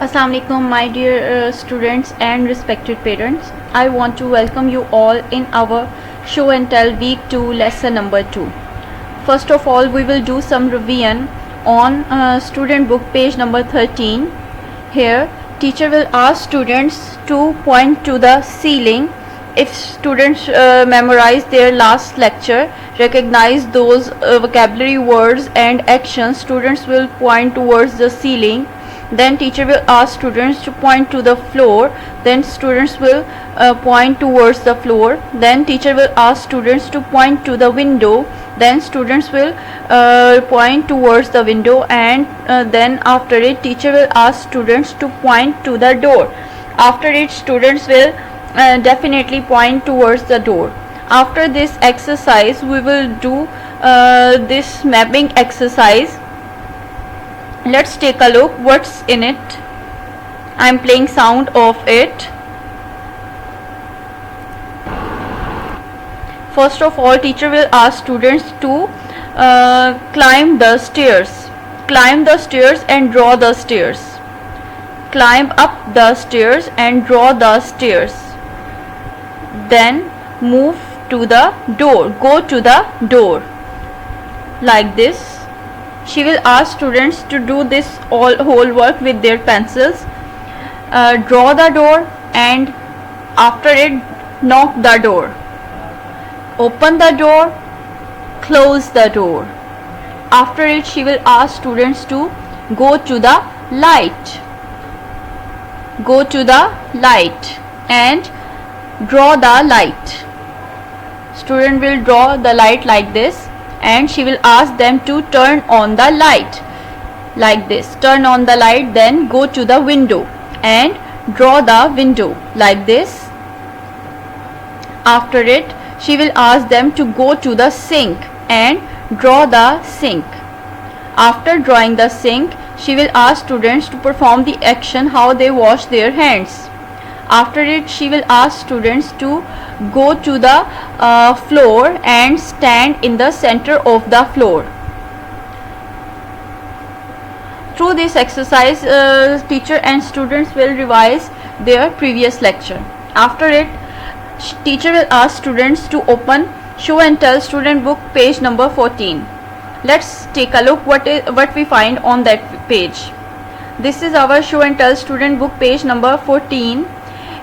Assalamu alaikum, my dear students and respected parents. I want to welcome you all in our show and tell week 2 lesson number 2. First of all, we will do some revision on student book page number 13. Here teacher will ask students to point to the ceiling. If students memorize their last lecture, recognize those vocabulary words and actions, students will point towards the ceiling. Then teacher will ask students to point to the floor. Then students will point towards the floor. Then teacher will ask students to point to the window. Then students will point towards the window, and then after it teacher will ask students to point to the door. After it students will definitely point towards the door. After this exercise we will do this mapping exercise. Let's take a look what's in it. I'm playing sound of it. First of all, teacher will ask students to climb the stairs. Climb the stairs and draw the stairs. Climb up the stairs and draw the stairs. Then move to the door. Go to the door. Like this. She will ask students to do this whole work with their pencils. Draw the door and after it knock the door. Open the door, close the door. After it she will ask students to go to the light. Go to the light and draw the light. Student will draw the light like this, and she will ask them to turn on the light like this. Turn on the light, then go to the window and draw the window like this. After it she will ask them to go to the sink and draw the sink. After drawing the sink she will ask students to perform the action how they wash their hands. After it she will ask students to go to the floor and stand in the center of the floor. Through this exercise teacher and students will revise their previous lecture. After it teacher will ask students to open show and tell student book page number 14. Let's take a look what we find on that page. This is our show and tell student book page number 14.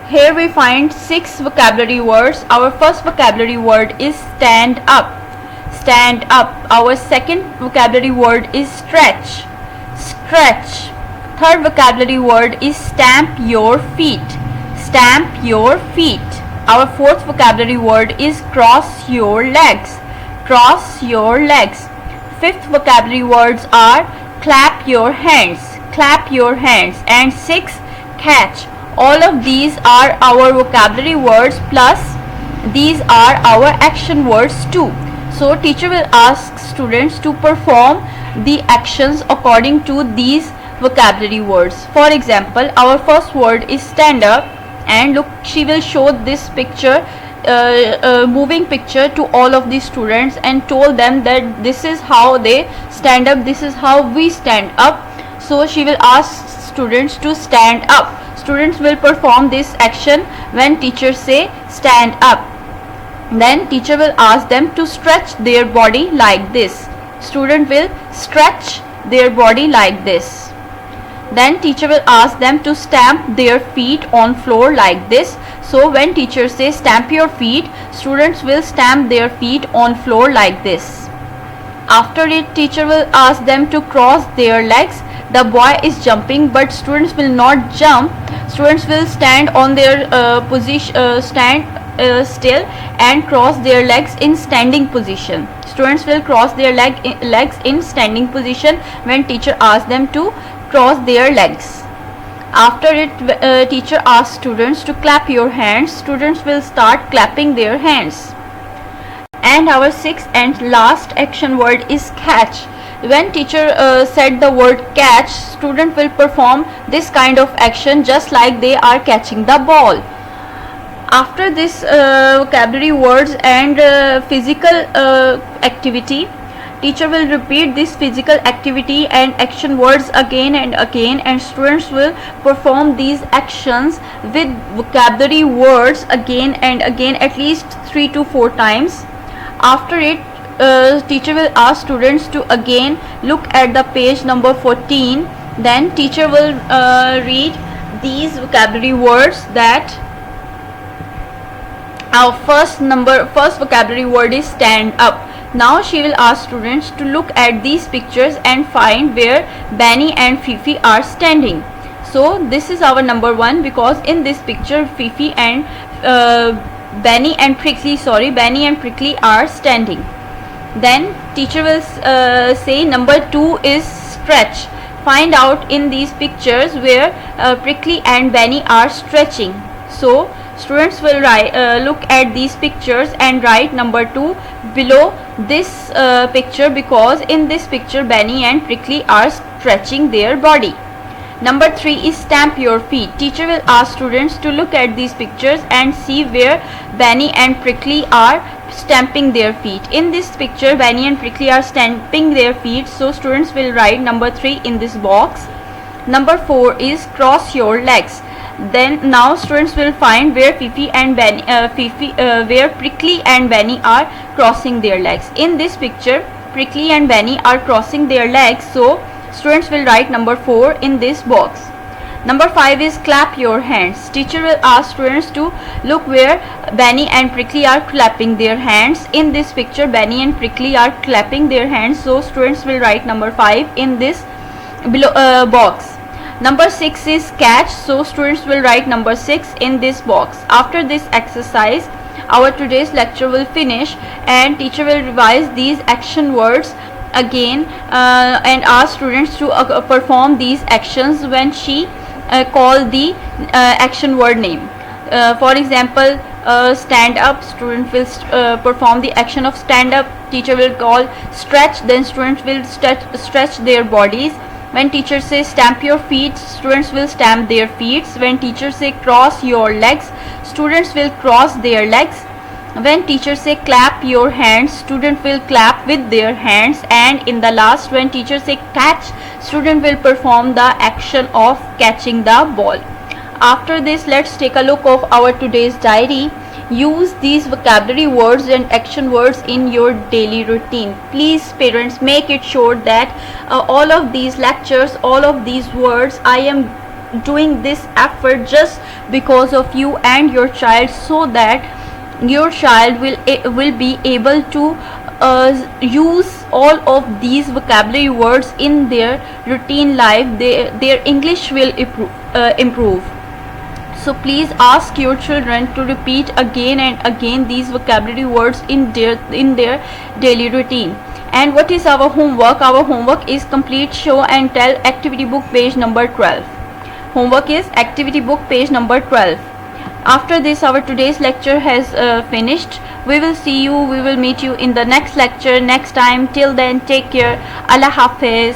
Here we find 6 vocabulary words. Our first vocabulary word is stand up. Stand up. Our second vocabulary word is stretch. Stretch. Third vocabulary word is stamp your feet. Stamp your feet. Our fourth vocabulary word is cross your legs. Cross your legs. Fifth vocabulary words are clap your hands. Clap your hands. And 6, catch. All of these are our vocabulary words, plus these are our action words too. So teacher will ask students to perform the actions according to these vocabulary words. For example, our first word is stand up, and look, she will show this picture, moving picture to all of the students and told them that this is how they stand up, this is how we stand up. So she will ask students to stand up. Students will perform this action when teacher say stand up. Then teacher will ask them to stretch their body like this. Student will stretch their body like this. Then teacher will ask them to stamp their feet on floor like this. So when teacher says stamp your feet, students will stamp their feet on floor like this. After it teacher will ask them to cross their legs. The boy is jumping, but students will not jump. Students will stand on their position, still and cross their legs in standing position. Students will cross their legs in standing position when teacher asks them to cross their legs. After it teacher asks students to clap your hands. Students will start clapping their hands. And our sixth and last action word is catch. When teacher said the word catch, student will perform this kind of action just like they are catching the ball. After this vocabulary words and physical activity, Teacher will repeat this physical activity and action words again and again, and students will perform these actions with vocabulary words again and again at least 3 to 4 times. After it, teacher will ask students to again look at the page number 14. Then teacher will read these vocabulary words. That our first vocabulary word is stand up. Now she will ask students to look at these pictures and find where Benny and Fifi are standing. So this is our number 1, because in this picture Fifi and Benny and Prickly are standing. Then teacher will say number 2 is stretch. Find out in these pictures where Prickly and Benny are stretching. So students will look at these pictures and write number 2 below this picture, because in this picture Benny and Prickly are stretching their body. Number 3 is stamp your feet. Teacher will ask students to look at these pictures and see where Benny and Prickly are stamping their feet. In this picture Benny and Prickly are stamping their feet, so students will write number 3 in this box. Number 4 is cross your legs. Then now students will find where Prickly and Benny are crossing their legs. In this picture Prickly and Benny are crossing their legs, so students will write number 4 in this box. Number 5 is clap your hands. Teacher will ask students to look where Benny and Prickly are clapping their hands. In this picture Benny and Prickly are clapping their hands, so students will write number 5 in this box. Number 6 is catch, so students will write number 6 in this box. After this exercise, our today's lecture will finish, and teacher will revise these action words again and ask students to perform these actions when she call the action word name. For example, stand up, student will perform the action of stand up. Teacher will call stretch, then students will stretch their bodies. When teacher says stamp your feet, students will stamp their feet. When teacher say cross your legs, students will cross their legs. When teacher say clap your hands, student will clap with their hands. And in the last, when teacher say catch, student will perform the action of catching the ball. After this, let's take a look of our today's diary. Use these vocabulary words and action words in your daily routine. Please parents, make it sure that all of these lectures, all of these words, I am doing this effort just because of you and your child, so that your child will be able to use all of these vocabulary words in their routine life. Their English will improve. So please ask your children to repeat again and again these vocabulary words in their daily routine. And what is our homework? Our homework is complete show and tell activity book page number 12. Homework is activity book page number 12. After this, our today's lecture has finished. We will meet you in the next lecture next time. Till then, take care. Allah Hafiz.